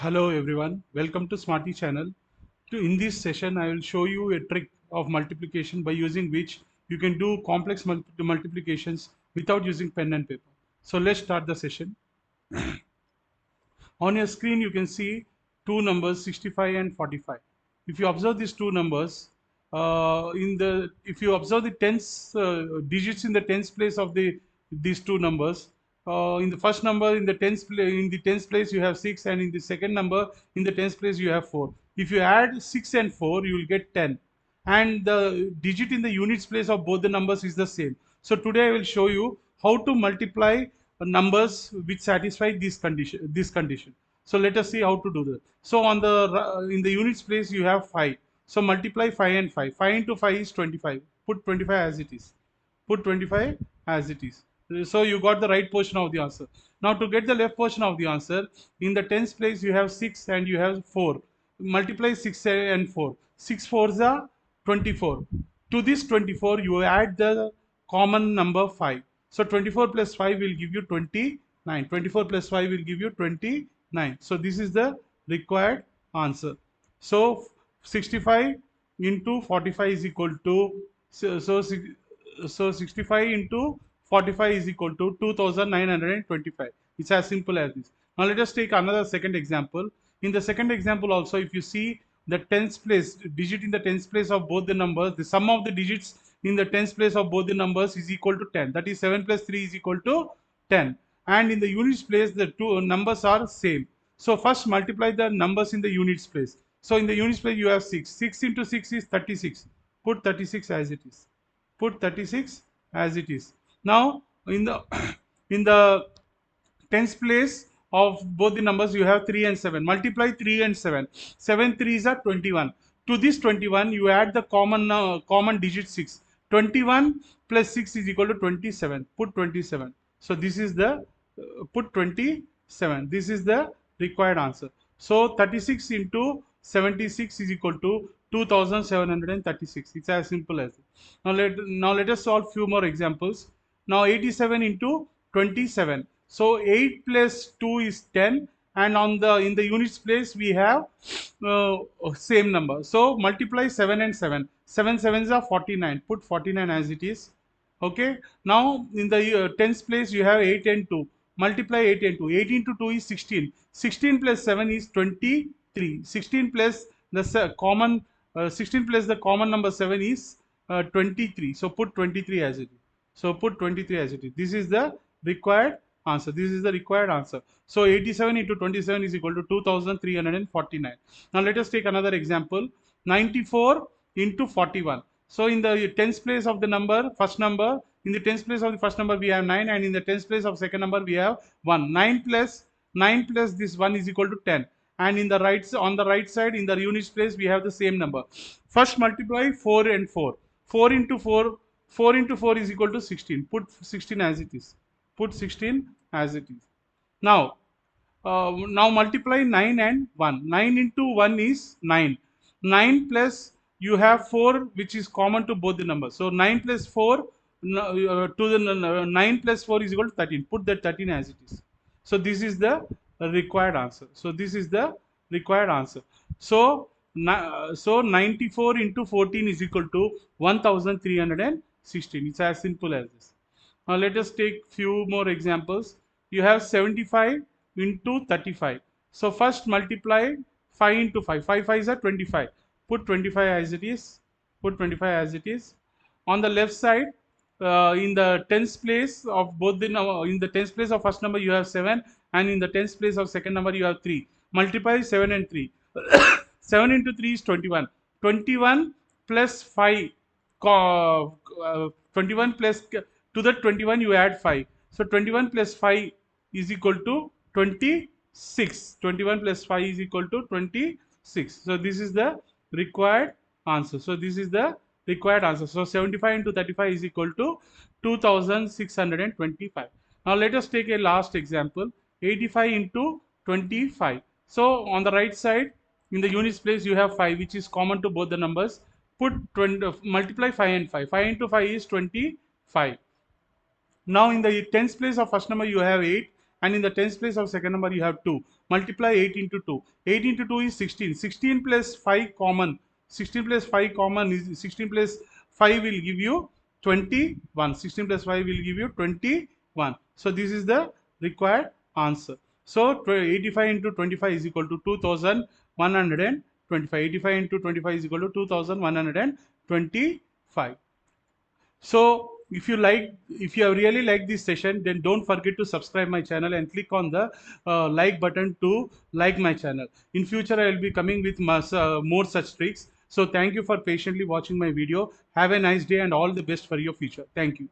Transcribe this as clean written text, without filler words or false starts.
Hello everyone, welcome to Smarty channel. In this session, I will show you a trick of multiplication by using which you can do complex multiplications without using pen and paper. So let's start the session. On your screen, you can see two numbers 65 and 45. If you observe these two numbers, if you observe the tens digits in the tens place of these two numbers, in the first number in the tens place you have 6, and in the second number in the tens place you have 4. If you add 6 and 4, you will get 10, and the digit in the units place of both the numbers is the same. So today I will show you how to multiply numbers which satisfy this condition. So let us see how to do that. So on the in the units place you have 5. So multiply 5 and 5. 5 into 5 is 25. Put 25 as it is. Put 25 as it is. So you got the right portion of the answer. Now to get the left portion of the answer, in the tens place you have 6 and you have 4. Multiply 6 and 4. 6 fours are 24. To this 24 you add the common number 5. So 24 plus 5 will give you 29. 24 plus 5 will give you 29. So this is the required answer. So 65 into 45 is equal to so 65 into 45 is equal to 2925. It's as simple as this. Now let us take another second example. In the second example also, if you see the tens place digit in the tens place of both the numbers, the sum of the digits in the tens place of both the numbers is equal to 10. That is 7 plus 3 is equal to 10. And in the units place the two numbers are same. So first multiply the numbers in the units place. So in the units place you have 6. 6 into 6 is 36. Put 36 as it is. Put 36 as it is. Now in the in the tens place of both the numbers you have 3 and 7. Multiply 3 and 7. 7 threes are 21. To this 21 you add the common digit 6. 21 plus 6 is equal to 27. Put 27. So this is the put 27. This is the required answer. So 36 into 76 is equal to 2736. It's as simple as it. Now let us solve few more examples. Now 87 into 27. So 8 plus 2 is 10, and on the in the units place we have same number. So multiply 7 and 7. 7 sevens are 49. Put 49 as it is. Okay. Now in the tens place you have 8 and 2. Multiply 8 and 2. 8 into 2 is 16. 16 plus 7 is 23. 16 plus the common 16 plus the common number 7 is 23. So put 23 as it is. So put 23 as it is. This is the required answer. This is the required answer. So 87 into 27 is equal to 2349. Now let us take another example. 94 into 41. So in the tens place of the number, first number, in the tens place of the first number we have 9, and in the tens place of second number we have 1. 9 plus this 1 is equal to 10. And in the on the right side in the units place we have the same number. First multiply 4 and 4. 4 into 4, 4 into 4 is equal to 16. Put 16 as it is. Put 16 as it is. Now multiply 9 and 1. 9 into 1 is 9. 9 plus you have 4 which is common to both the numbers. So 9 plus 4 to the 9 plus 4 is equal to 13. Put that 13 as it is. So this is the required answer. So this is the required answer. So 94 into 14 is equal to 1316. It's as simple as this. Now let us take few more examples. You have 75 into 35. So first multiply 5 into 5. 5 5s are 25. Put 25 as it is. Put 25 as it is. On the left side, in the tens place of both the in the tens place of first number you have 7, and in the tens place of second number you have 3. Multiply 7 and 3. 7 into 3 is 21. 21 plus 5. 21 plus to the 21 you add 5. So 21 plus 5 is equal to 26. 21 plus 5 is equal to 26. So this is the required answer. So this is the required answer. So 75 into 35 is equal to 2625. Now let us take a last example. 85 into 25. So on the right side in the units place you have 5 which is common to both the numbers. Put 20, multiply 5 and 5. 5 into 5 is 25. Now in the tens place of first number you have 8, and in the tens place of second number you have 2. multiply 8 into 2. 8 into 2 is 16. 16 plus 5 common. 16 plus 5 common is 16 plus 5 will give you 21. 16 plus 5 will give you 21. So this is the required answer. So 85 into 25 is equal to 2125. 85 into 25 is equal to 2125. So if you have really liked this session, then don't forget to subscribe my channel and click on the like button to like my channel. In future, I will be coming with more such tricks. So thank you for patiently watching my video. Have a nice day and all the best for your future. Thank you.